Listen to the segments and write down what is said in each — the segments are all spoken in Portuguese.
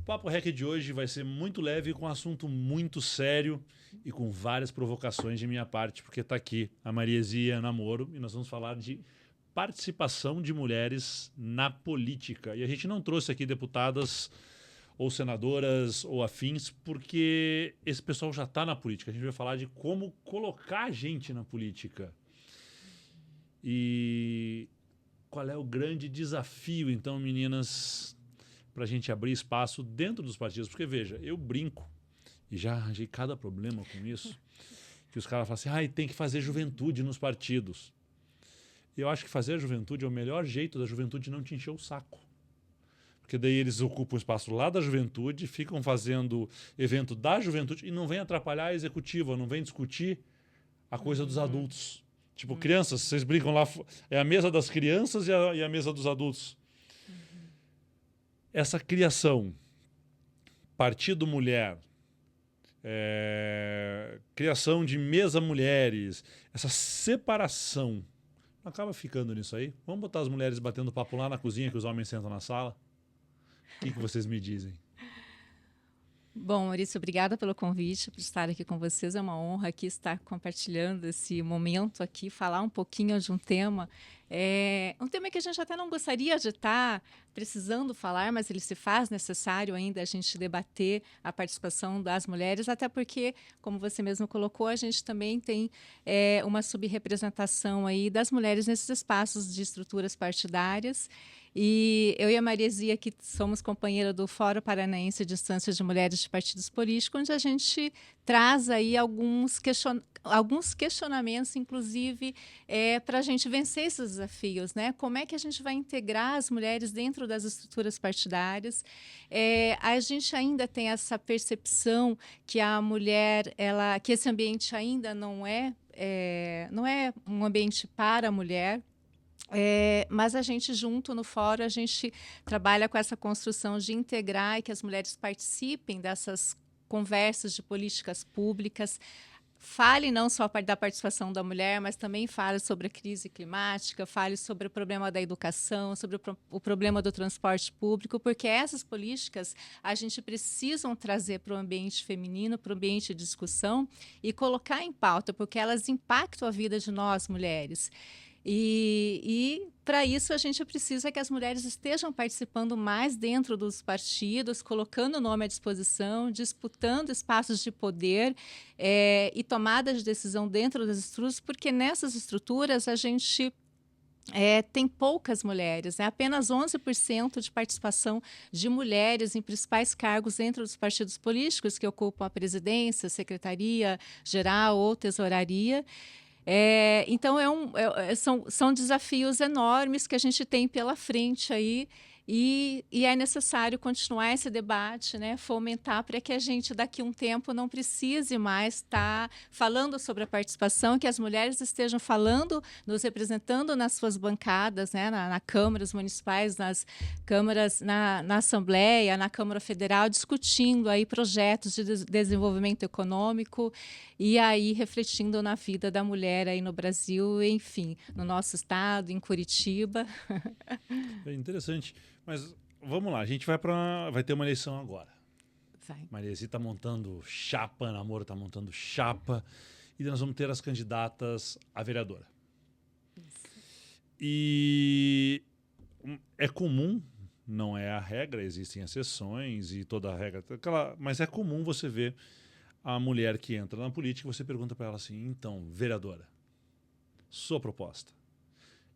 Papo Rec de hoje vai ser muito leve, com um assunto muito sério e com várias provocações de minha parte, porque está aqui a Mariezia Namoro e nós vamos falar de participação de mulheres na política. E a gente não trouxe aqui deputadas ou senadoras ou afins, porque esse pessoal já está na política. A gente vai falar de como colocar a gente na política. E qual é o grande desafio, então, meninas, para a gente abrir espaço dentro dos partidos? Porque, veja, eu brinco, e já arranjei cada problema com isso, que os caras falam assim, tem que fazer juventude nos partidos. E eu acho que fazer a juventude é o melhor jeito da juventude não te encher o saco. Porque daí eles ocupam o espaço lá da juventude, ficam fazendo evento da juventude e não vem atrapalhar a executiva, não vem discutir a coisa dos adultos. Tipo, crianças, vocês brincam lá, é a mesa das crianças e a mesa dos adultos. Essa criação, partido mulher, criação de mesa mulheres, essa separação, acaba ficando nisso aí. Vamos botar as mulheres batendo papo lá na cozinha que os homens sentam na sala? O que vocês me dizem? Bom, Maurício, obrigada pelo convite, por estar aqui com vocês. É uma honra aqui estar compartilhando esse momento aqui, falar um pouquinho de um tema que a gente até não gostaria de estar precisando falar, mas ele se faz necessário ainda a gente debater a participação das mulheres, até porque, como você mesmo colocou, a gente também tem uma subrepresentação aí das mulheres nesses espaços de estruturas partidárias. E eu e a Mariezia, que somos companheira do Fórum Paranaense de Instâncias de Mulheres de Partidos Políticos, onde a gente traz aí alguns questionamentos, inclusive, para a gente vencer esses desafios, né? Como é que a gente vai integrar as mulheres dentro das estruturas partidárias? A gente ainda tem essa percepção que a mulher, que esse ambiente ainda não é um ambiente para a mulher. Mas a gente, junto no fórum, a gente trabalha com essa construção de integrar e que as mulheres participem dessas conversas de políticas públicas. Fale não só da participação da mulher, mas também fale sobre a crise climática, fale sobre o problema da educação, sobre o problema do transporte público, porque essas políticas a gente precisa trazer para o ambiente feminino, para o ambiente de discussão e colocar em pauta, porque elas impactam a vida de nós, mulheres. E para isso a gente precisa que as mulheres estejam participando mais dentro dos partidos, colocando o nome à disposição, disputando espaços de poder e tomada de decisão dentro das estruturas, porque nessas estruturas a gente tem poucas mulheres, apenas 11% de participação de mulheres em principais cargos dentro dos partidos políticos que ocupam a presidência, secretaria geral ou tesouraria. Então, são desafios enormes que a gente tem pela frente aí e é necessário continuar esse debate, né, fomentar para que a gente, daqui a um tempo, não precise mais estar falando sobre a participação, que as mulheres estejam falando, nos representando nas suas bancadas, né, na câmaras municipais, nas câmaras, na Assembleia, na Câmara Federal, discutindo aí projetos de desenvolvimento econômico e aí refletindo na vida da mulher aí no Brasil, enfim, no nosso estado, em Curitiba. É interessante. Mas vamos lá, a gente vai ter uma eleição agora. Mariezia está montando chapa, Namoro está montando chapa, e nós vamos ter as candidatas a vereadora. Isso. E é comum, não é a regra, existem exceções e toda a regra, mas é comum você ver a mulher que entra na política e você pergunta para ela assim, então, vereadora, sua proposta.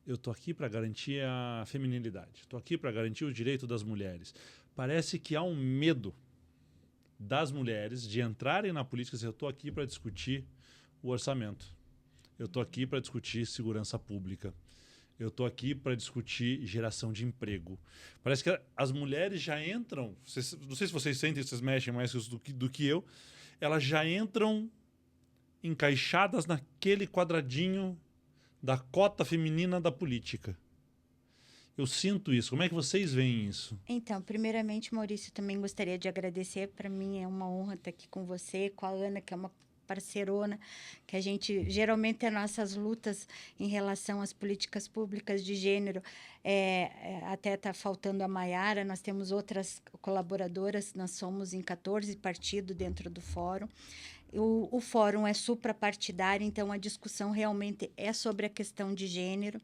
Eu estou aqui para garantir a feminilidade, estou aqui para garantir o direito das mulheres. Parece que há um medo das mulheres de entrarem na política e dizer, eu estou aqui para discutir o orçamento, eu estou aqui para discutir segurança pública, eu estou aqui para discutir geração de emprego. Parece que as mulheres já entram, não sei se vocês sentem, vocês mexem mais do que eu, elas já entram encaixadas naquele quadradinho da cota feminina da política. Eu sinto isso. Como é que vocês veem isso? Então, primeiramente, Maurício, também gostaria de agradecer. Para mim é uma honra estar aqui com você, com a Ana, que é uma parceirona, que a gente, geralmente, as nossas lutas em relação às políticas públicas de gênero, até está faltando a Maiara, nós temos outras colaboradoras, nós somos em 14 partidos dentro do fórum. O fórum é suprapartidário, então a discussão realmente é sobre a questão de gênero.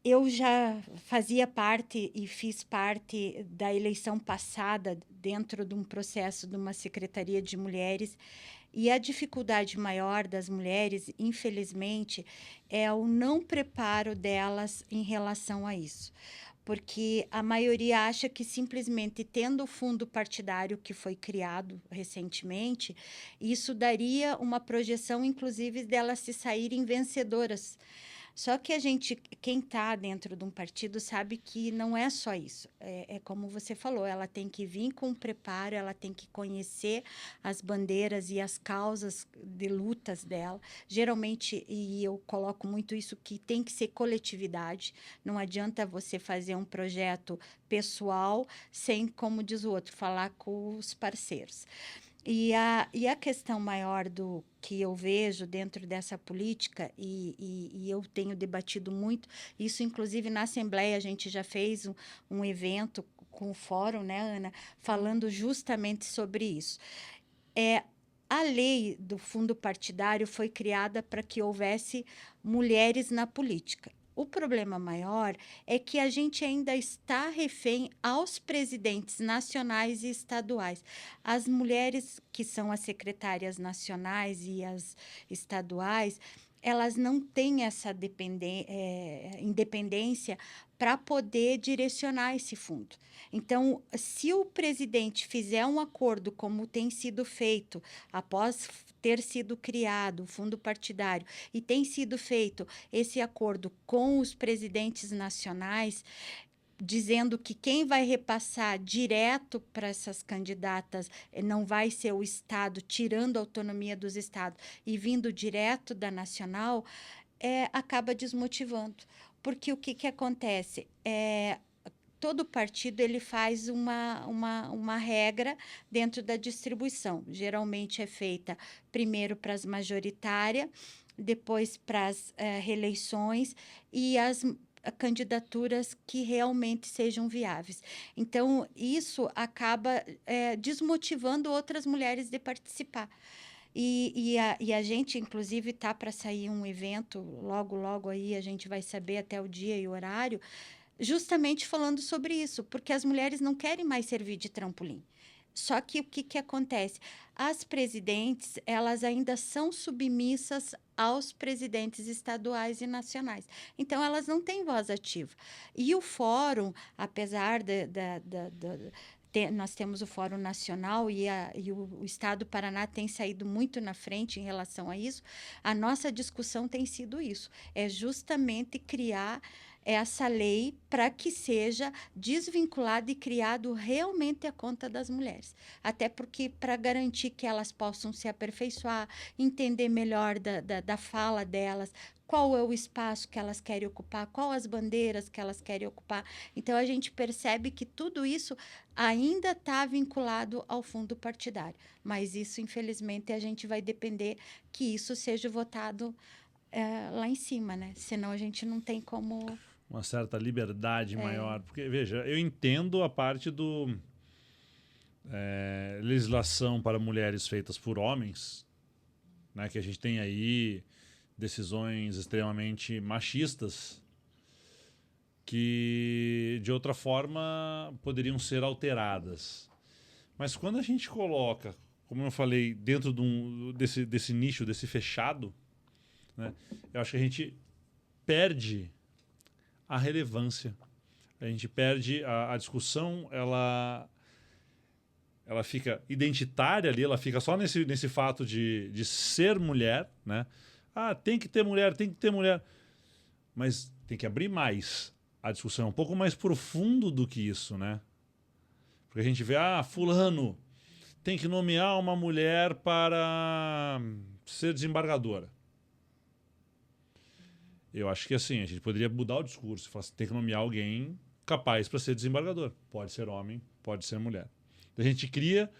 Eu já fazia parte e fiz parte da eleição passada dentro de um processo de uma secretaria de mulheres, e a dificuldade maior das mulheres, infelizmente, é o não preparo delas em relação a isso. Porque a maioria acha que simplesmente tendo o fundo partidário que foi criado recentemente, isso daria uma projeção, inclusive, delas se saírem vencedoras. Só que quem está dentro de um partido sabe que não é só isso. É como você falou, ela tem que vir com preparo, ela tem que conhecer as bandeiras e as causas de lutas dela. Geralmente, e eu coloco muito isso, que tem que ser coletividade. Não adianta você fazer um projeto pessoal sem, como diz o outro, falar com os parceiros. E a questão maior do que eu vejo dentro dessa política, e eu tenho debatido muito, isso inclusive na Assembleia a gente já fez um evento com o Fórum, né, Ana, falando justamente sobre isso. A lei do fundo partidário foi criada para que houvesse mulheres na política. O problema maior é que a gente ainda está refém aos presidentes nacionais e estaduais. As mulheres que são as secretárias nacionais e as estaduais, elas não têm essa independência para poder direcionar esse fundo. Então, se o presidente fizer um acordo como tem sido feito após ter sido criado o fundo partidário e tem sido feito esse acordo com os presidentes nacionais, dizendo que quem vai repassar direto para essas candidatas não vai ser o Estado, tirando a autonomia dos Estados e vindo direto da nacional, acaba desmotivando. Porque o que acontece? Todo partido ele faz uma regra dentro da distribuição. Geralmente é feita primeiro para as majoritárias, depois para as reeleições e as candidaturas que realmente sejam viáveis. Então, isso acaba desmotivando outras mulheres de participar. E a gente, inclusive, está para sair um evento, logo aí a gente vai saber até o dia e o horário, justamente falando sobre isso, porque as mulheres não querem mais servir de trampolim. Só que o que acontece? As presidentes, elas ainda são submissas aos presidentes estaduais e nacionais. Então, elas não têm voz ativa. E o fórum, apesar nós temos o Fórum Nacional e o Estado do Paraná tem saído muito na frente em relação a isso, a nossa discussão tem sido isso, é justamente criar essa lei para que seja desvinculada e criado realmente a conta das mulheres. Até porque, para garantir que elas possam se aperfeiçoar, entender melhor da fala delas, qual é o espaço que elas querem ocupar, quais as bandeiras que elas querem ocupar. Então, a gente percebe que tudo isso ainda está vinculado ao fundo partidário. Mas isso, infelizmente, a gente vai depender que isso seja votado lá em cima, né? Senão a gente não tem como... Uma certa liberdade maior. Porque, veja, eu entendo a parte do legislação para mulheres feitas por homens, né, que a gente tem aí decisões extremamente machistas que, de outra forma, poderiam ser alteradas. Mas quando a gente coloca, como eu falei, dentro desse nicho, desse fechado, né, eu acho que a gente perde a relevância. A gente perde a discussão, ela fica identitária ali, ela fica só nesse fato de ser mulher, né? Ah, tem que ter mulher, tem que ter mulher. Mas tem que abrir mais a discussão, um pouco mais profundo do que isso, né? Porque a gente vê, fulano tem que nomear uma mulher para ser desembargadora. Eu acho que assim, a gente poderia mudar o discurso, falar assim, tem que nomear alguém capaz para ser desembargador. Pode ser homem, pode ser mulher. A gente cria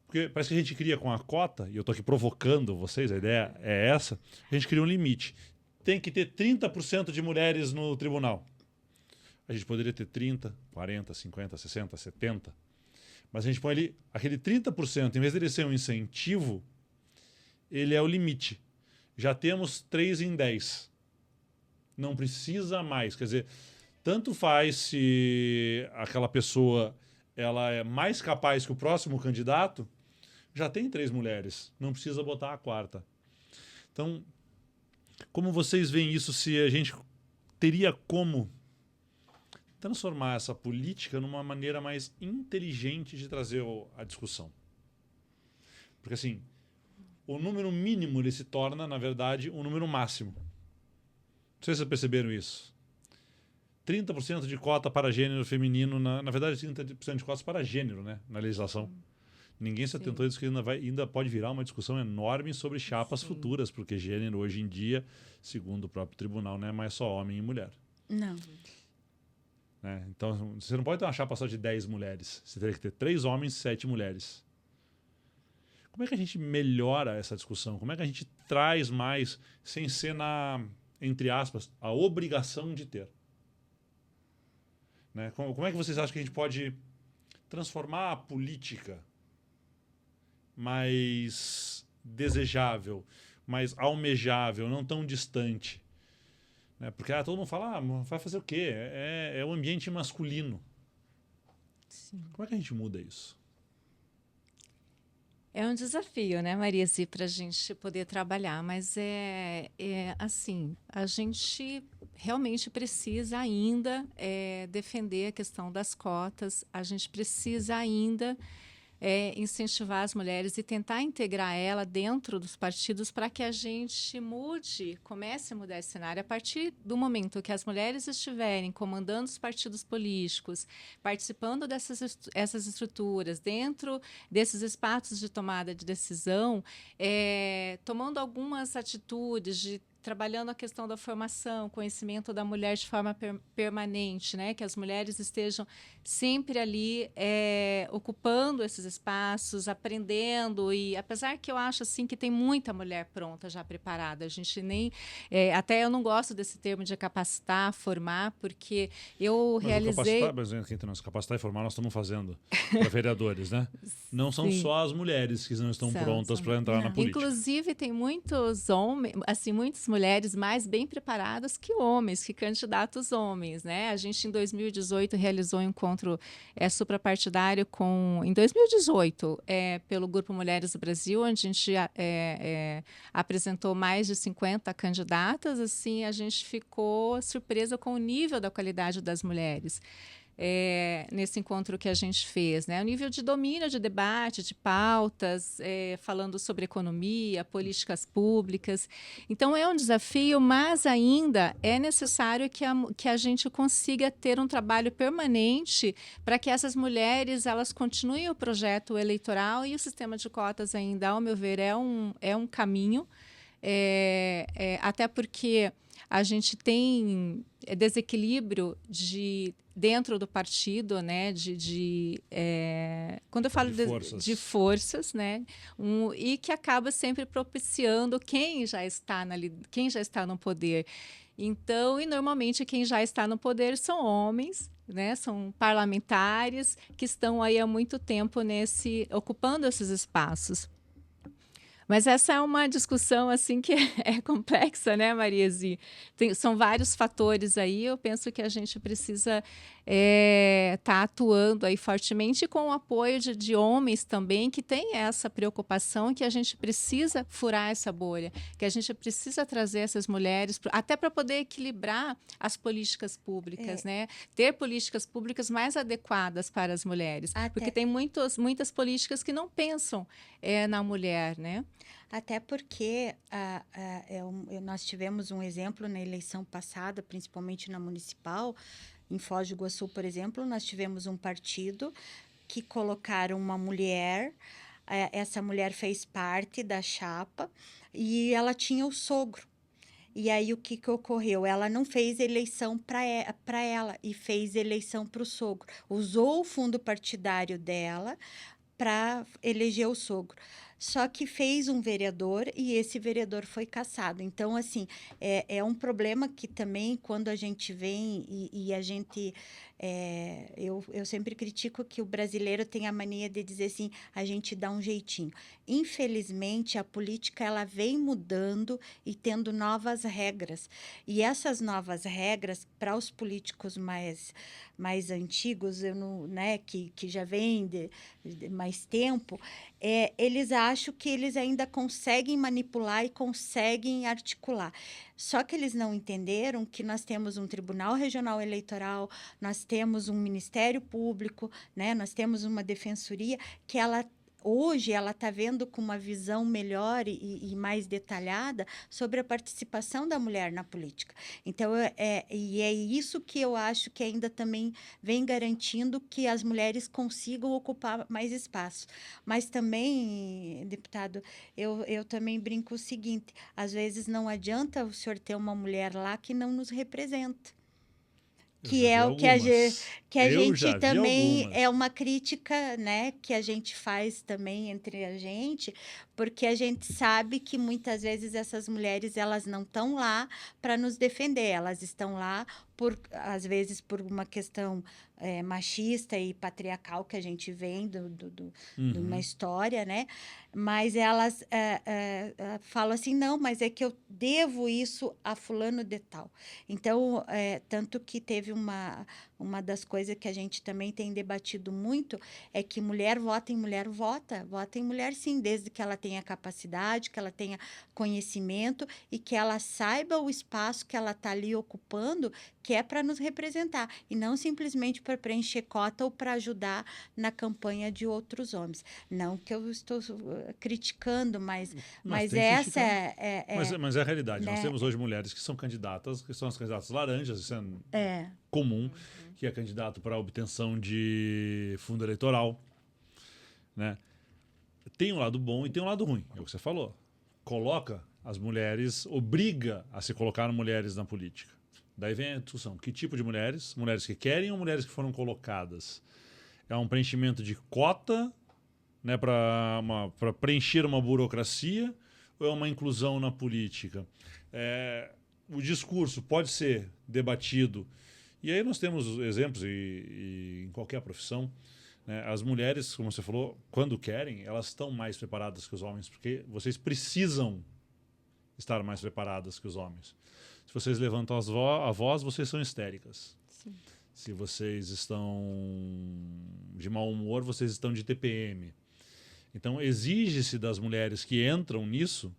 Porque parece que a gente cria com a cota, e eu estou aqui provocando vocês, a ideia é essa, a gente cria um limite. Tem que ter 30% de mulheres no tribunal. A gente poderia ter 30, 40, 50, 60, 70. Mas a gente põe ali aquele 30%, em vez dele ser um incentivo, ele é o limite. Já temos 3 em 10. Não precisa mais. Quer dizer, tanto faz se aquela pessoa ela é mais capaz que o próximo candidato, já tem 3 mulheres. Não precisa botar a 4ª. Então, como vocês veem isso, se a gente teria como transformar essa política numa maneira mais inteligente de trazer a discussão? Porque, assim, o número mínimo ele se torna, na verdade, um número máximo. Não sei se vocês perceberam isso. 30% de cota para gênero feminino, na verdade, 30% de cotas para gênero, né, na legislação. Ninguém se atentou a isso, que ainda pode virar uma discussão enorme sobre chapas futuras, porque gênero, hoje em dia, segundo o próprio tribunal, não é mais só homem e mulher. Não. Né? Então, você não pode ter uma chapa só de 10 mulheres. Você teria que ter 3 homens e 7 mulheres. Como é que a gente melhora essa discussão? Como é que a gente traz mais, sem ser entre aspas, a obrigação de ter? Né? Como é que vocês acham que a gente pode transformar a política mais desejável, mais almejável, não tão distante? Né? Porque todo mundo fala, vai fazer o quê? É o ambiente masculino. Sim. Como é que a gente muda isso? É um desafio, né, Marise, para a gente poder trabalhar, mas assim, a gente realmente precisa ainda defender a questão das cotas, a gente precisa ainda incentivar as mulheres e tentar integrar ela dentro dos partidos para que a gente comece a mudar esse cenário a partir do momento que as mulheres estiverem comandando os partidos políticos, participando essas estruturas, dentro desses espaços de tomada de decisão, tomando algumas atitudes trabalhando a questão da formação, conhecimento da mulher de forma permanente, né? Que as mulheres estejam sempre ali ocupando esses espaços, aprendendo. E apesar que eu acho assim que tem muita mulher pronta, já preparada, a gente nem... até eu não gosto desse termo de capacitar, formar, porque eu realizei... Capacitar e formar nós estamos fazendo para vereadores, né? Não são só as mulheres que não estão prontas para entrar na política. Inclusive, tem muitos homens, assim, muitas mulheres mais bem preparadas que homens, que candidatos homens, né? A gente, em 2018, realizou um encontro suprapartidário em 2018, pelo Grupo Mulheres do Brasil, onde a gente apresentou mais de 50 candidatas. Assim, a gente ficou surpresa com o nível da qualidade das mulheres. Nesse encontro que a gente fez, né? O nível de domínio de debate, de pautas, falando sobre economia, políticas públicas. Então, é um desafio, mas ainda é necessário que a gente consiga ter um trabalho permanente para que essas mulheres elas continuem o projeto eleitoral, e o sistema de cotas ainda, ao meu ver, é um caminho, até porque a gente tem desequilíbrio dentro do partido, né, quando eu falo de forças, né, e que acaba sempre propiciando quem já está no poder. Então, e normalmente quem já está no poder são homens, né, são parlamentares que estão aí há muito tempo ocupando esses espaços. Mas essa é uma discussão assim que é complexa, né, Marise? São vários fatores aí. Eu penso que a gente precisa estar atuando aí fortemente, com o apoio de homens também que têm essa preocupação, que a gente precisa furar essa bolha, que a gente precisa trazer essas mulheres até para poder equilibrar as políticas públicas, né? Ter políticas públicas mais adequadas para as mulheres, porque tem muitas políticas que não pensam na mulher, né? Até porque nós tivemos um exemplo na eleição passada, principalmente na municipal, em Foz do Iguaçu, por exemplo, nós tivemos um partido que colocaram uma mulher, essa mulher fez parte da chapa e ela tinha o sogro. E aí o que ocorreu? Ela não fez eleição para ela e fez eleição para o sogro. Usou o fundo partidário dela para eleger o sogro. Só que fez um vereador e esse vereador foi cassado. Então, assim, é um problema que também, quando a gente vem e a gente... eu sempre critico que o brasileiro tem a mania de dizer assim, a gente dá um jeitinho. Infelizmente, a política ela vem mudando e tendo novas regras. E essas novas regras, para os políticos mais antigos, eu não, né, que já vêm de mais tempo, eles acham que eles ainda conseguem manipular e conseguem articular. Só que eles não entenderam que nós temos um Tribunal Regional Eleitoral, nós temos um Ministério Público, né? Nós temos uma Defensoria que hoje ela está vendo com uma visão melhor e mais detalhada sobre a participação da mulher na política. Então, é isso que eu acho que ainda também vem garantindo que as mulheres consigam ocupar mais espaço. Mas também, deputado, eu também brinco o seguinte, às vezes não adianta o senhor ter uma mulher lá que não nos representa. Que é o que a gente também é uma crítica, né, que a gente faz também entre a gente, porque a gente sabe que muitas vezes essas mulheres elas não estão lá para nos defender, elas estão lá às vezes por uma questão machista e patriarcal que a gente vem de uma história, né? Mas elas falam assim, não, mas é que eu devo isso a fulano de tal. Então, tanto que teve uma das coisas que a gente também tem debatido muito é que mulher vota em mulher vota em mulher sim, desde que ela tenha capacidade, que ela tenha conhecimento e que ela saiba o espaço que ela está ali ocupando, que é para nos representar, e não simplesmente para preencher cota ou para ajudar na campanha de outros homens. Não que eu estou criticando, mas essa mas é a realidade. Né? Nós temos hoje mulheres que são candidatas, que são as candidatas laranjas, isso é comum, que é candidato para obtenção de fundo eleitoral, né? Tem um lado bom e tem um lado ruim, é o que você falou. Coloca as mulheres, obriga a se colocar mulheres na política. Daí vem a discussão, que tipo de mulheres? Mulheres que querem ou mulheres que foram colocadas? É um preenchimento de cota, né, para preencher uma burocracia, ou é uma inclusão na política? O discurso pode ser debatido, e aí nós temos exemplos e em qualquer profissão, né, as mulheres, como você falou, quando querem, elas estão mais preparadas que os homens, porque vocês precisam estar mais preparadas que os homens. Se vocês levantam a voz, vocês são histéricas. Sim. Se vocês estão de mau humor, vocês estão de TPM. Então, exige-se das mulheres que entram nisso,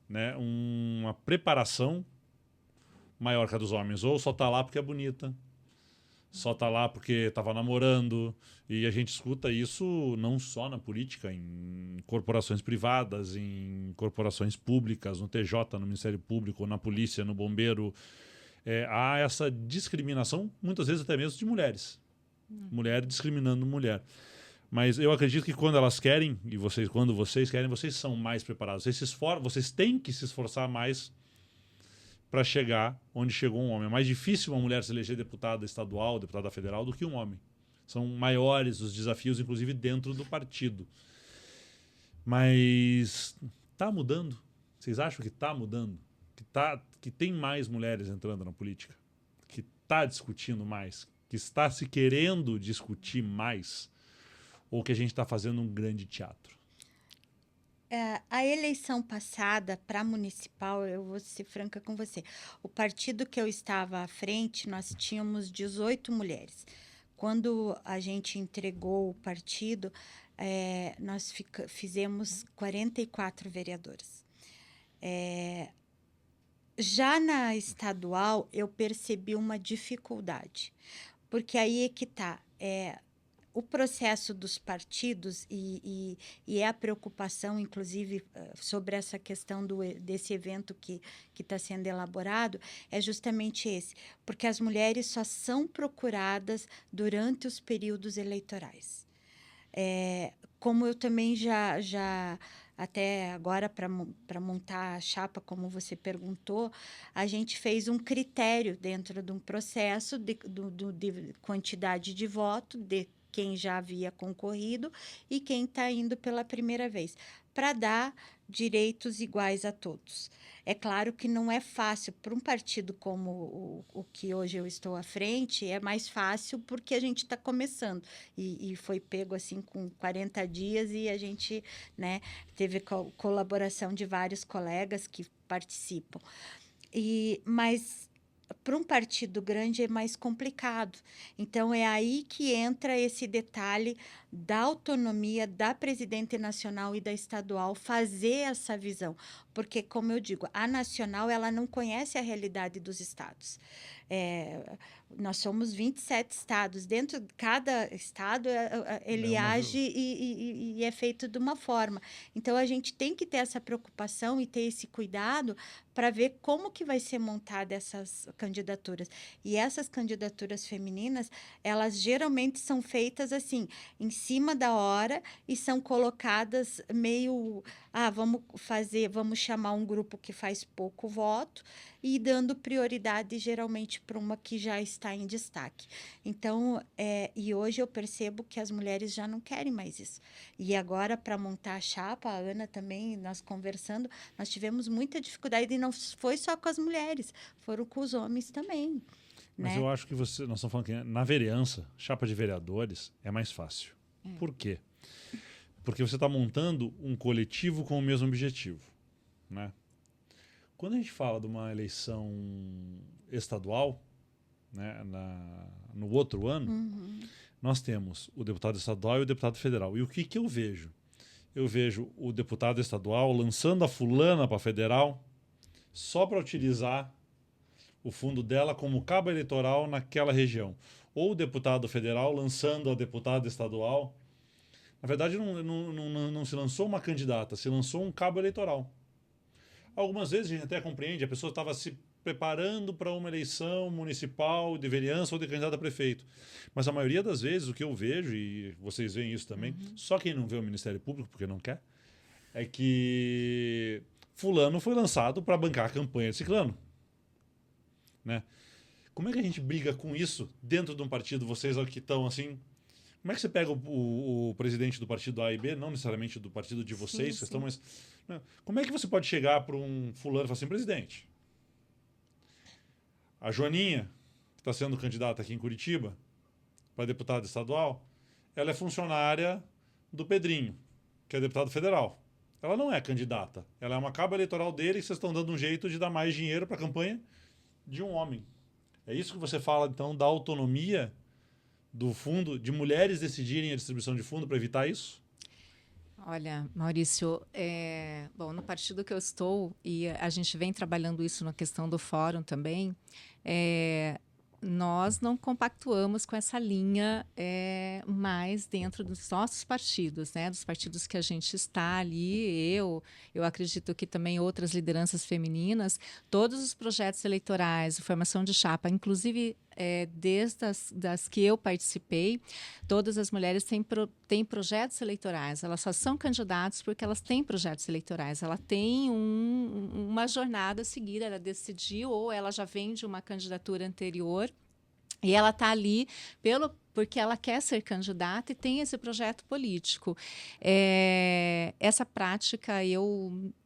né, uma preparação maior que a dos homens. Ou só está lá porque é bonita, só está lá porque estava namorando. E a gente escuta isso não só na política, em corporações privadas, em corporações públicas, no TJ, no Ministério Público, na polícia, no bombeiro. Há essa discriminação, muitas vezes até mesmo de mulheres. Mulher discriminando mulher. Mas eu acredito que quando elas querem, e quando vocês querem, vocês são mais preparados. Vocês têm que se esforçar mais para chegar onde chegou um homem. É mais difícil uma mulher se eleger deputada estadual, deputada federal, do que um homem. São maiores os desafios, inclusive dentro do partido. Mas está mudando? Vocês acham que está mudando? Que tem mais mulheres entrando na política? Que está discutindo mais? Que está se querendo discutir mais? Ou que a gente está fazendo um grande teatro? A eleição passada para municipal, eu vou ser franca com você, o partido que eu estava à frente, nós tínhamos 18 mulheres. Quando a gente entregou o partido, nós fizemos 44 vereadoras. Já na estadual, eu percebi uma dificuldade, porque aí é que está. O processo dos partidos e a preocupação, inclusive, sobre essa questão desse evento que está sendo elaborado, é justamente esse, porque as mulheres só são procuradas durante os períodos eleitorais. Como eu também já até agora, para montar a chapa, como você perguntou, a gente fez um critério dentro de um processo de quantidade de voto, de quem já havia concorrido e quem está indo pela primeira vez, para dar direitos iguais a todos. É claro que não é fácil para um partido como o que hoje eu estou à frente, é mais fácil porque a gente está começando e foi pego assim com 40 dias e a gente, né, teve colaboração de vários colegas que participam. Mas para um partido grande é mais complicado. Então, é aí que entra esse detalhe da autonomia da presidente nacional e da estadual fazer essa visão. Porque, como eu digo, a nacional ela não conhece a realidade dos estados. Nós somos 27 estados. Dentro de cada estado, ele age e é feito de uma forma. Então, a gente tem que ter essa preocupação e ter esse cuidado para ver como que vai ser montada essas candidaturas. E essas candidaturas femininas, elas geralmente são feitas assim, em cima da hora e são colocadas meio... vamos chamar um grupo que faz pouco voto e dando prioridade geralmente para uma que já está em destaque. Então, e hoje eu percebo que as mulheres já não querem mais isso. E agora, para montar a chapa, a Ana também, nós conversando, nós tivemos muita dificuldade e não foi só com as mulheres, foram com os homens também. Mas né? eu acho que nós estamos falando que na vereança, chapa de vereadores, é mais fácil. Por quê? Porque você está montando um coletivo com o mesmo objetivo, né? Quando a gente fala de uma eleição estadual, né, no outro ano, nós temos o deputado estadual e o deputado federal. E o que eu vejo? Eu vejo o deputado estadual lançando a fulana para federal só para utilizar o fundo dela como cabo eleitoral naquela região. Ou o deputado federal lançando a deputada estadual. Na verdade, não se lançou uma candidata, se lançou um cabo eleitoral. Algumas vezes a gente até compreende, a pessoa estava se preparando para uma eleição municipal, de vereança ou de candidato a prefeito. Mas a maioria das vezes o que eu vejo, e vocês veem isso também, só quem não vê o Ministério Público, porque não quer, é que fulano foi lançado para bancar a campanha de ciclano. Né? Como é que a gente briga com isso dentro de um partido, vocês que estão assim... Como é que você pega o presidente do partido A e B, não necessariamente do partido de vocês, Sim. mas né? Como é que você pode chegar para um fulano e falar assim, presidente, a Joaninha, que está sendo candidata aqui em Curitiba, para deputada estadual, ela é funcionária do Pedrinho, que é deputado federal. Ela não é candidata, ela é uma cabo eleitoral dele que vocês estão dando um jeito de dar mais dinheiro para a campanha de um homem. É isso que você fala, então, da autonomia do fundo, de mulheres decidirem a distribuição de fundo para evitar isso? Olha, Maurício, bom, no partido que eu estou, e a gente vem trabalhando isso na questão do fórum também, nós não compactuamos com essa linha mais dentro dos nossos partidos, né? Dos partidos que a gente está ali, eu acredito que também outras lideranças femininas, todos os projetos eleitorais, formação de chapa, inclusive desde das que eu participei, todas as mulheres têm projetos eleitorais, elas só são candidatas porque elas têm projetos eleitorais, ela tem uma jornada a seguir, ela decidiu ou ela já vem de uma candidatura anterior e ela está ali porque ela quer ser candidata e tem esse projeto político. Essa prática,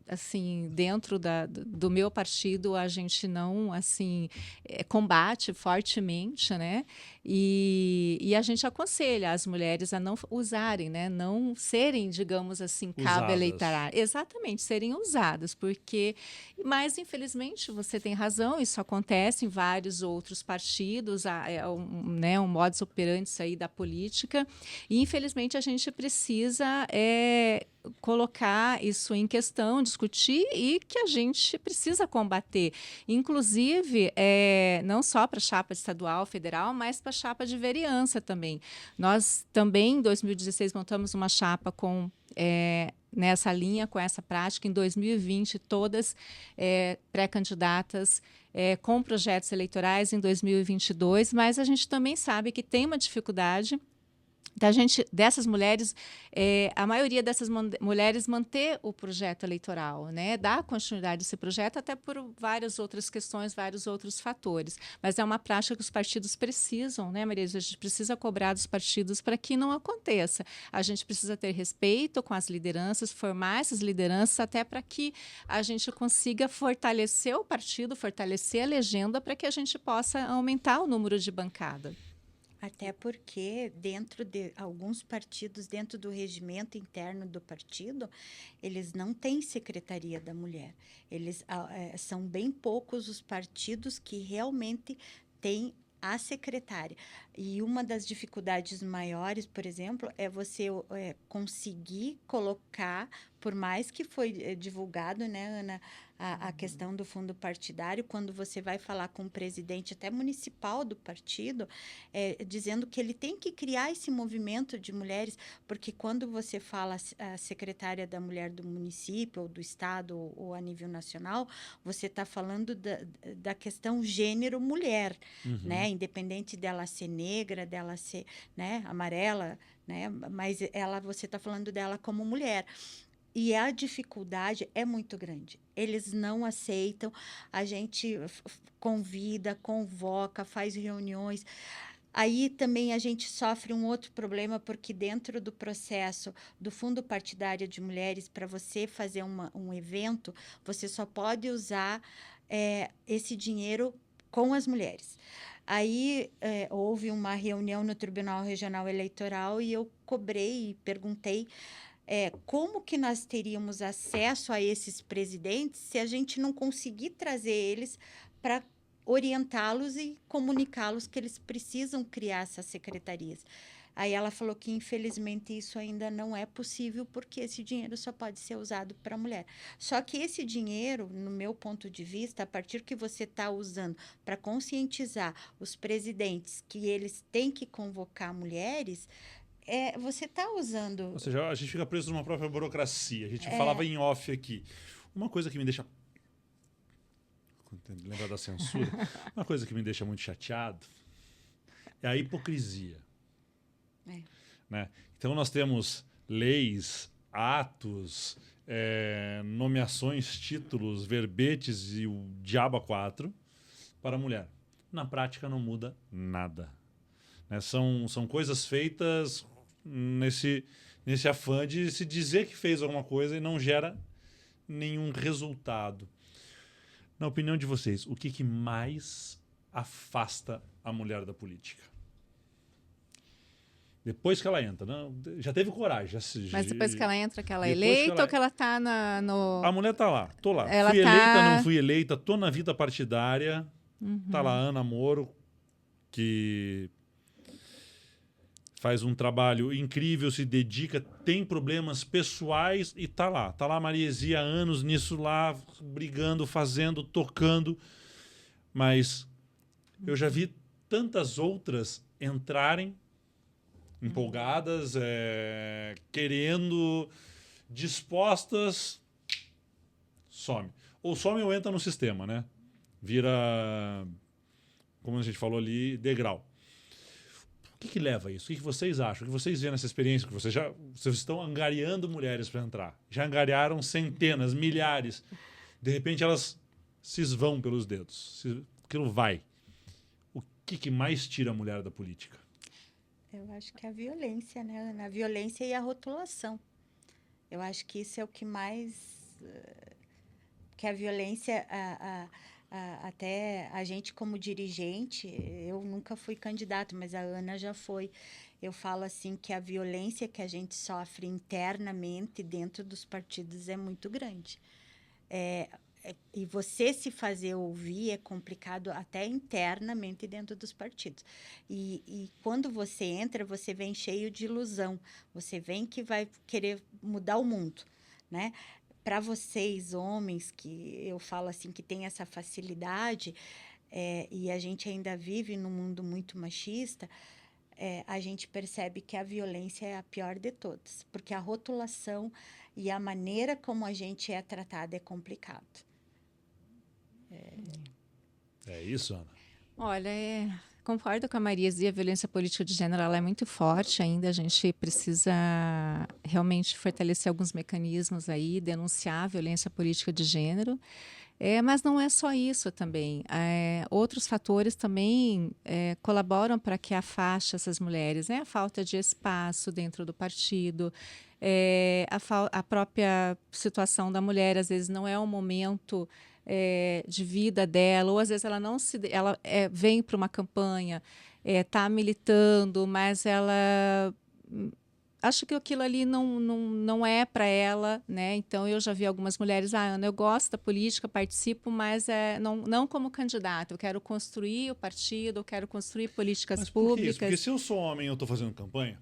assim, dentro do meu partido, a gente não, assim, combate fortemente, né? E a gente aconselha as mulheres a não usarem, né? Não serem, digamos assim, cabo eleitoral. Exatamente, serem usadas, porque... Mas, infelizmente, você tem razão, isso acontece em vários outros partidos, um modus operandi aí da política, e, infelizmente, a gente precisa... colocar isso em questão, discutir e que a gente precisa combater. Inclusive, não só para a chapa estadual, federal, mas para a chapa de vereança também. Nós também, em 2016, montamos uma chapa nessa linha, com essa prática. Em 2020, todas pré-candidatas com projetos eleitorais em 2022, mas a gente também sabe que tem uma dificuldade dessas mulheres, a maioria dessas mulheres manter o projeto eleitoral, né? Dar continuidade a esse projeto, até por várias outras questões, vários outros fatores. Mas é uma prática que os partidos precisam, né, Maria? A gente precisa cobrar dos partidos para que não aconteça. A gente precisa ter respeito com as lideranças, formar essas lideranças, até para que a gente consiga fortalecer o partido, fortalecer a legenda, para que a gente possa aumentar o número de bancada. Até porque, dentro de alguns partidos, dentro do regimento interno do partido, eles não têm secretaria da mulher. São bem poucos os partidos que realmente têm a secretária. E uma das dificuldades maiores, por exemplo, é você conseguir colocar, por mais que foi divulgado, né, Ana, a questão do fundo partidário, quando você vai falar com o presidente até municipal do partido, dizendo que ele tem que criar esse movimento de mulheres, porque quando você fala a secretária da mulher do município, ou do estado, ou a nível nacional, você está falando da questão gênero-mulher, né? Independente dela ser negra, dela ser, né, amarela, né? Mas você está falando dela como mulher. E a dificuldade é muito grande. Eles não aceitam, a gente convida, convoca, faz reuniões. Aí também a gente sofre um outro problema, porque dentro do processo do Fundo Partidário de Mulheres, para você fazer um evento, você só pode usar esse dinheiro com as mulheres. Aí houve uma reunião no Tribunal Regional Eleitoral e eu cobrei e perguntei como que nós teríamos acesso a esses presidentes se a gente não conseguir trazer eles para orientá-los e comunicá-los que eles precisam criar essas secretarias. Aí ela falou que, infelizmente, isso ainda não é possível, porque esse dinheiro só pode ser usado para a mulher. Só que esse dinheiro, no meu ponto de vista, a partir que você está usando para conscientizar os presidentes que eles têm que convocar mulheres, você está usando... Ou seja, a gente fica preso numa própria burocracia. A gente falava em off aqui. Uma coisa que me deixa... Lembrar da censura? Uma coisa que me deixa muito chateado é a hipocrisia. Né? Então, nós temos leis, atos, nomeações, títulos, verbetes e o diabo a quatro para a mulher. Na prática, não muda nada. Né? São coisas feitas nesse afã de se dizer que fez alguma coisa e não gera nenhum resultado. Na opinião de vocês, o que mais afasta a mulher da política? Depois que ela entra, não, já teve coragem. Mas depois que ela entra, que ela é eleita ou que ela está no... A mulher está lá, tô lá. Ela fui tá... eleita, não fui eleita, tô na vida partidária. Tá lá a Ana Moro, que faz um trabalho incrível, se dedica, tem problemas pessoais e tá lá. Tá lá a Mariezia há anos nisso lá, brigando, fazendo, tocando. Mas eu já vi tantas outras entrarem empolgadas, querendo, dispostas, some. Ou some ou entra no sistema, né? Vira, como a gente falou ali, degrau. O que leva a isso? O que vocês acham? O que vocês veem nessa experiência? Que vocês estão angariando mulheres para entrar. Já angariaram centenas, milhares. De repente elas se esvão pelos dedos. Aquilo vai. O que mais tira a mulher da política? Eu acho que é a violência, né? A violência e a rotulação. Eu acho que isso é o que mais... Que a violência... até a gente como dirigente, eu nunca fui candidato, mas a Ana já foi. Eu falo assim que a violência que a gente sofre internamente dentro dos partidos é muito grande. E você se fazer ouvir é complicado até internamente dentro dos partidos. E quando você entra, você vem cheio de ilusão. Você vem que vai querer mudar o mundo, né? Para vocês, homens, que eu falo assim, que tem essa facilidade, e a gente ainda vive num mundo muito machista, a gente percebe que a violência é a pior de todas, porque a rotulação e a maneira como a gente é tratado é complicado. É isso, Ana? Olha, concordo com a Marisa, a violência política de gênero ela é muito forte ainda, a gente precisa realmente fortalecer alguns mecanismos aí, denunciar a violência política de gênero, mas não é só isso também. Outros fatores também colaboram para que afaste essas mulheres, né? A falta de espaço dentro do partido, a própria situação da mulher, às vezes não é um momento de vida dela, ou às vezes ela não se ela vem para uma campanha, está militando, mas ela acho que aquilo ali não é para ela, né? Então eu já vi algumas mulheres, Ana, eu gosto da política, participo, mas não como candidata. Eu quero construir o partido, eu quero construir políticas Mas por que públicas. isso? Porque se eu sou homem e eu estou fazendo campanha,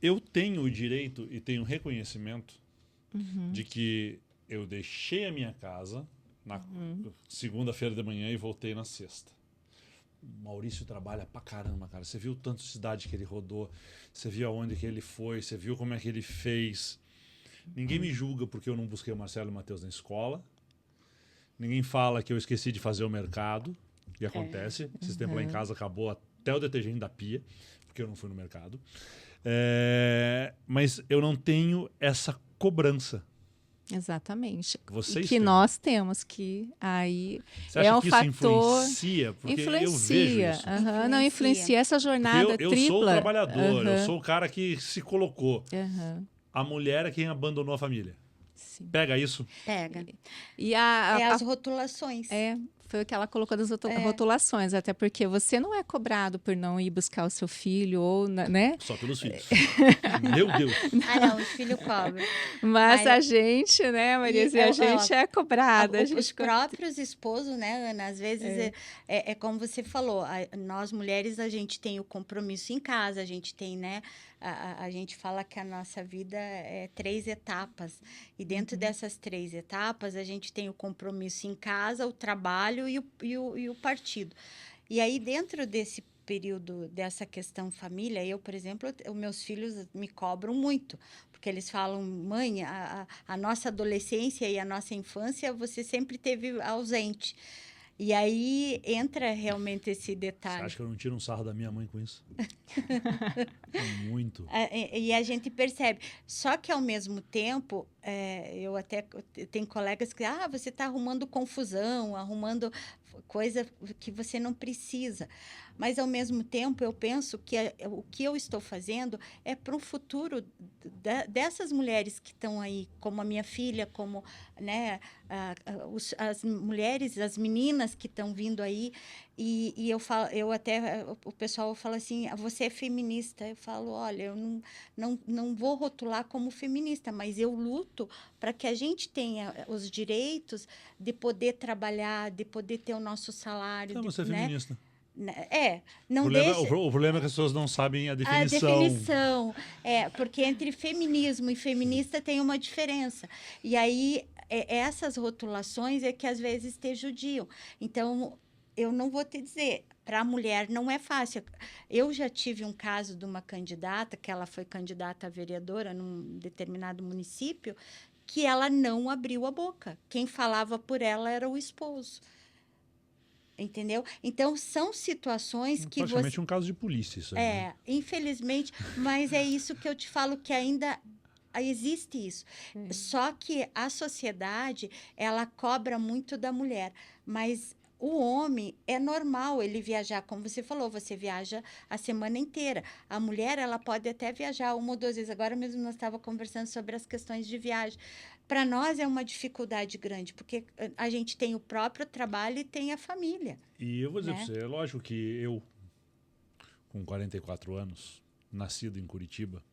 eu tenho o direito e tenho reconhecimento de que eu deixei a minha casa na segunda-feira de manhã e voltei na sexta. O Maurício trabalha pra caramba, cara. Você viu o tanto de cidade que ele rodou, você viu aonde que ele foi, você viu como é que ele fez. Ninguém me julga porque eu não busquei o Marcelo e o Matheus na escola. Ninguém fala que eu esqueci de fazer o mercado. E acontece. Esse tempo lá em casa acabou até o detergente da pia, porque eu não fui no mercado. Mas eu não tenho essa cobrança. Exatamente. Vocês que têm. Nós temos que aí Você acha é um que isso fator influencia? Porque eu vejo isso. Não influencia essa jornada eu tripla. sou o trabalhador, eu sou o cara que se colocou. A mulher é quem abandonou a família. Sim. Pega isso? Pega. E as rotulações. Foi o que ela colocou das rotulações, até porque você não é cobrado por não ir buscar o seu filho, ou, né? Só pelos filhos. Meu Deus! Não, os filhos cobram. Mas a gente, né, Marisa, a gente é cobrada. Os próprios esposos, né, Ana, às vezes é como você falou, nós mulheres, a gente tem o compromisso em casa, a gente tem, né, a gente fala que a nossa vida é 3 etapas. E dentro dessas 3 etapas, a gente tem o compromisso em casa, o trabalho e o partido. E aí, dentro desse período, dessa questão família, eu, por exemplo, os meus filhos me cobram muito. Porque eles falam, mãe, a nossa adolescência e a nossa infância, você sempre esteve ausente. E aí entra realmente esse detalhe. Você acha que eu não tiro um sarro da minha mãe com isso? Muito. E a gente percebe. Só que, ao mesmo tempo, eu até tenho colegas que você está arrumando confusão, arrumando coisa que você não precisa. Mas, ao mesmo tempo, eu penso que o que eu estou fazendo é para o futuro dessas mulheres que estão aí, como a minha filha, como, né, as mulheres, as meninas que estão vindo aí. E o pessoal fala assim, você é feminista. Eu falo, olha, eu não vou rotular como feminista, mas eu luto para que a gente tenha os direitos de poder trabalhar, de poder ter o nosso salário. Então, você é feminista. O problema é que as pessoas não sabem a definição. A definição, porque entre feminismo e feminista tem uma diferença. E aí, essas rotulações é que às vezes te judiam. Então, eu não vou te dizer, para a mulher não é fácil. Eu já tive um caso de uma candidata, que ela foi candidata a vereadora num determinado município, que ela não abriu a boca. Quem falava por ela era o esposo. Entendeu? Então, são situações que praticamente um caso de polícia isso aí. Né? Infelizmente, mas é isso que eu te falo, que ainda existe isso. Só que a sociedade, ela cobra muito da mulher, mas o homem é normal ele viajar, como você falou, você viaja a semana inteira. A mulher, ela pode até viajar 1 ou 2 vezes. Agora mesmo nós estávamos conversando sobre as questões de viagem. Para nós é uma dificuldade grande, porque a gente tem o próprio trabalho e tem a família. E eu vou dizer, né? para você, é lógico que eu, com 44 anos, nascido em Curitiba,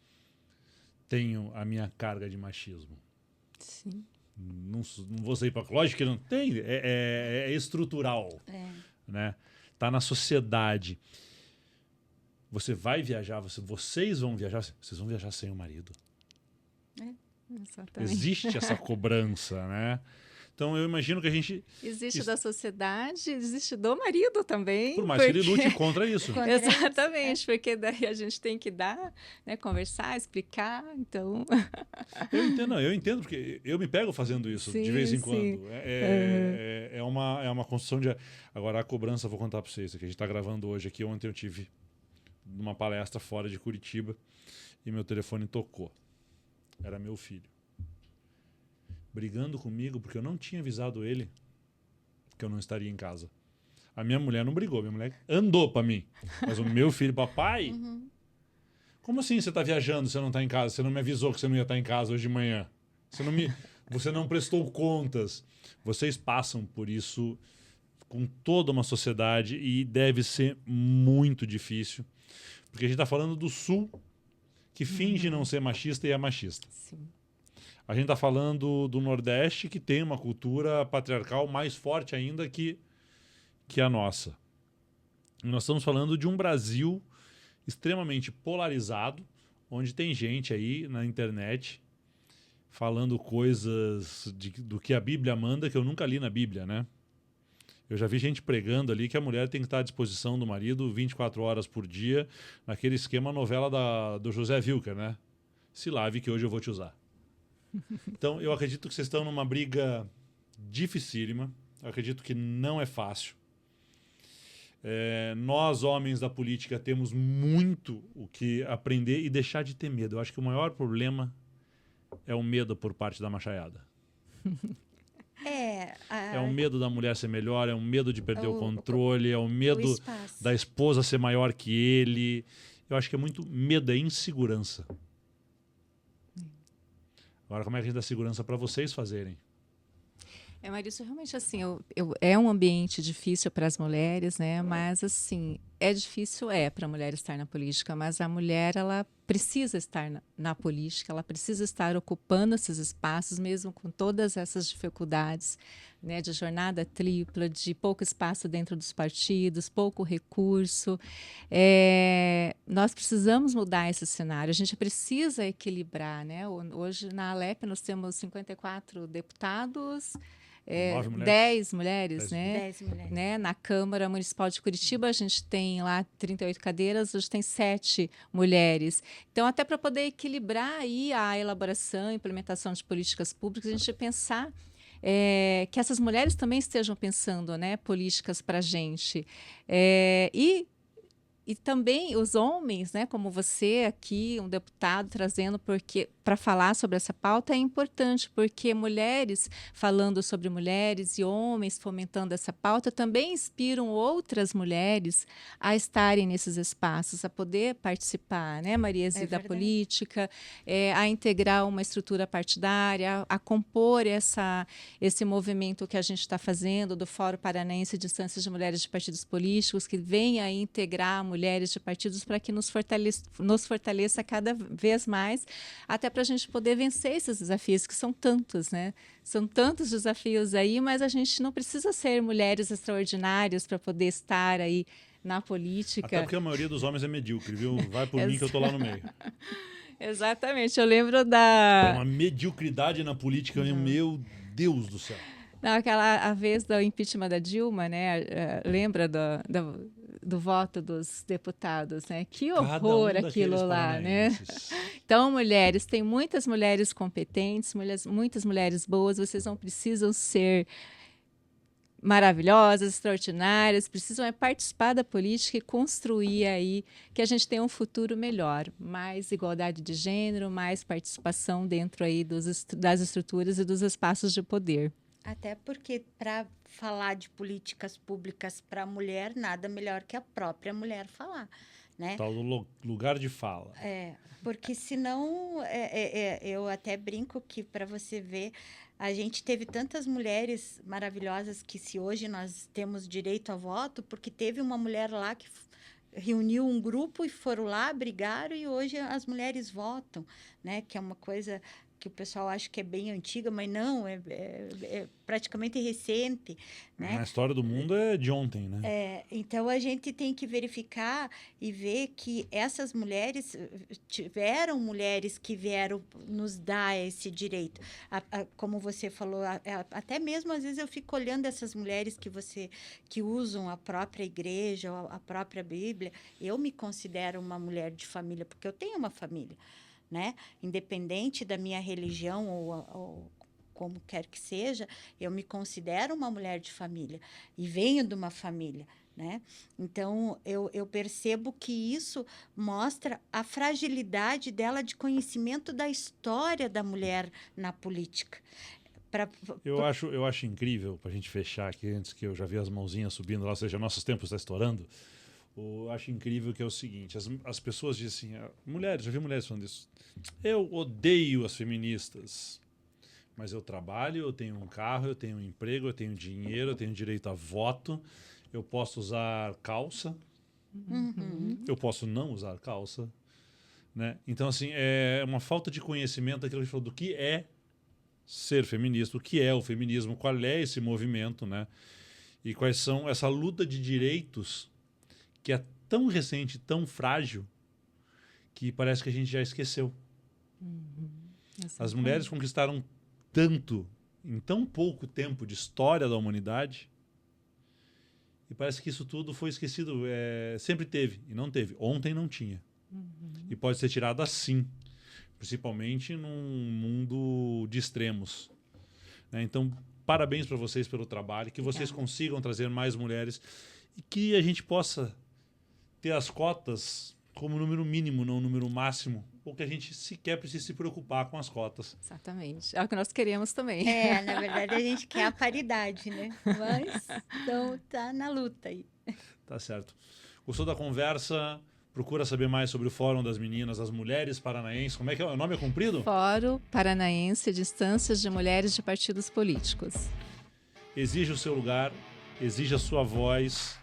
tenho a minha carga de machismo. Sim. Não vou sair para... Lógico que não tem, é estrutural. Né? Tá na sociedade. Você vai viajar, vocês vão viajar, vocês vão viajar sem o marido. Exatamente. Existe essa cobrança, né? Então, eu imagino que a gente... Existe da sociedade, existe do marido também. Por mais que ele lute contra isso. Exatamente, porque daí a gente tem que dar, né, conversar, explicar, então... Eu entendo, porque eu me pego fazendo isso de vez em quando. É uma construção de... Agora, a cobrança, vou contar para vocês, que a gente está gravando hoje aqui. Ontem eu tive uma palestra fora de Curitiba e meu telefone tocou. Era meu filho. Brigando comigo porque eu não tinha avisado ele que eu não estaria em casa. A minha mulher não brigou, minha mulher andou para mim. Mas o meu filho, papai, como assim você está viajando, você não está em casa? Você não me avisou que você não ia estar em casa hoje de manhã? Você não prestou contas. Vocês passam por isso com toda uma sociedade e deve ser muito difícil. Porque a gente está falando do Sul, que finge não ser machista e é machista. Sim. A gente está falando do Nordeste, que tem uma cultura patriarcal mais forte ainda que a nossa. E nós estamos falando de um Brasil extremamente polarizado, onde tem gente aí na internet falando coisas do que a Bíblia manda, que eu nunca li na Bíblia, né? Eu já vi gente pregando ali que a mulher tem que estar à disposição do marido 24 horas por dia, naquele esquema novela do José Wilker, né? Se lave que hoje eu vou te usar. Então, eu acredito que vocês estão numa briga dificílima. Eu acredito que não é fácil. Nós, homens da política, temos muito o que aprender e deixar de ter medo. Eu acho que o maior problema é o medo por parte da machaiada. É o medo da mulher ser melhor, é o medo de perder o controle, é o medo da esposa ser maior que ele. Eu acho que é muito medo, é insegurança. Agora, como é que a gente dá segurança para vocês fazerem? Marício, realmente assim, é um ambiente difícil para as mulheres, né? Mas assim, é difícil para a mulher estar na política, mas a mulher ela precisa estar na política, ela precisa estar ocupando esses espaços, mesmo com todas essas dificuldades, né? De jornada tripla, de pouco espaço dentro dos partidos, pouco recurso. Nós precisamos mudar esse cenário, a gente precisa equilibrar, né? Hoje na Alep nós temos 54 deputados, 10 mulheres, né? 10 mulheres. Né? Na Câmara Municipal de Curitiba, a gente tem lá 38 cadeiras, hoje tem 7 mulheres. Então, até para poder equilibrar aí a elaboração e implementação de políticas públicas, a gente pensar que essas mulheres também estejam pensando, né, políticas para a gente. E também os homens, né, como você aqui, um deputado trazendo para falar sobre essa pauta é importante, porque mulheres falando sobre mulheres e homens fomentando essa pauta também inspiram outras mulheres a estarem nesses espaços, a poder participar, né, Mariese, da política, a integrar uma estrutura partidária, a compor esse movimento que a gente está fazendo do Fórum Paranaense de Instâncias de Mulheres de Partidos Políticos, que vem a integrar mulheres de partidos para que nos fortaleça cada vez mais, até para a gente poder vencer esses desafios, que são tantos, né? São tantos desafios aí, mas a gente não precisa ser mulheres extraordinárias para poder estar aí na política. Até porque a maioria dos homens é medíocre, viu? Vai por mim que eu tô lá no meio. Exatamente, eu lembro da... É uma mediocridade na política, meu Deus do céu. Não, a vez do impeachment da Dilma, né? Lembra do voto dos deputados, né? Que horror aquilo lá, né? Então, mulheres, tem muitas mulheres competentes, muitas mulheres boas, vocês não precisam ser maravilhosas, extraordinárias, precisam participar da política e construir aí que a gente tenha um futuro melhor, mais igualdade de gênero, mais participação dentro aí das estruturas e dos espaços de poder. Até porque, para falar de políticas públicas para a mulher, nada melhor que a própria mulher falar, né? Tal do lugar de fala. Porque senão, eu até brinco que, para você ver, a gente teve tantas mulheres maravilhosas que, se hoje nós temos direito a voto, porque teve uma mulher lá que reuniu um grupo e foram lá, brigaram, e hoje as mulheres votam, né? Que é uma coisa que o pessoal acha que é bem antiga, mas não, é praticamente recente, né? A história do mundo é de ontem, né? Então, a gente tem que verificar e ver que essas mulheres, tiveram mulheres que vieram nos dar esse direito. Como você falou, até mesmo às vezes eu fico olhando essas mulheres que usam a própria igreja, a própria Bíblia. Eu me considero uma mulher de família, porque eu tenho uma família, né? Independente da minha religião ou como quer que seja, eu me considero uma mulher de família e venho de uma família, né? Então, eu percebo que isso mostra a fragilidade dela de conhecimento da história da mulher na política. Eu acho incrível, para a gente fechar aqui, antes que eu já vi as mãozinhas subindo lá, ou seja, nossos tempos está estourando. Eu acho incrível que é o seguinte, as pessoas dizem assim, mulheres, já vi mulheres falando isso, eu odeio as feministas, mas eu trabalho, eu tenho um carro, eu tenho um emprego, eu tenho dinheiro, eu tenho direito a voto, eu posso usar calça, eu posso não usar calça, né? Então, assim, é uma falta de conhecimento daquilo que a gente falou, do que é ser feminista, o que é o feminismo, qual é esse movimento, né? E quais são essa luta de direitos que é tão recente, tão frágil, que parece que a gente já esqueceu. As mulheres conquistaram tanto em tão pouco tempo de história da humanidade e parece que isso tudo foi esquecido. Sempre teve e não teve. Ontem não tinha. E pode ser tirado assim, principalmente num mundo de extremos, né? Então, parabéns para vocês pelo trabalho, que vocês consigam trazer mais mulheres e que a gente possa ter as cotas como número mínimo, não número máximo, ou que a gente sequer precise se preocupar com as cotas. Exatamente. É o que nós queremos também. Na verdade, a gente quer a paridade, né? Mas, então, tá na luta aí. Tá certo. Gostou da conversa? Procura saber mais sobre o Fórum das Meninas, as Mulheres Paranaenses. Como é que é? O nome é comprido? Fórum Paranaense de Instâncias de Mulheres de Partidos Políticos. Exija o seu lugar, exija a sua voz.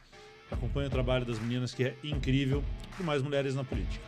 Acompanhe o trabalho das meninas, que é incrível, por mais mulheres na política.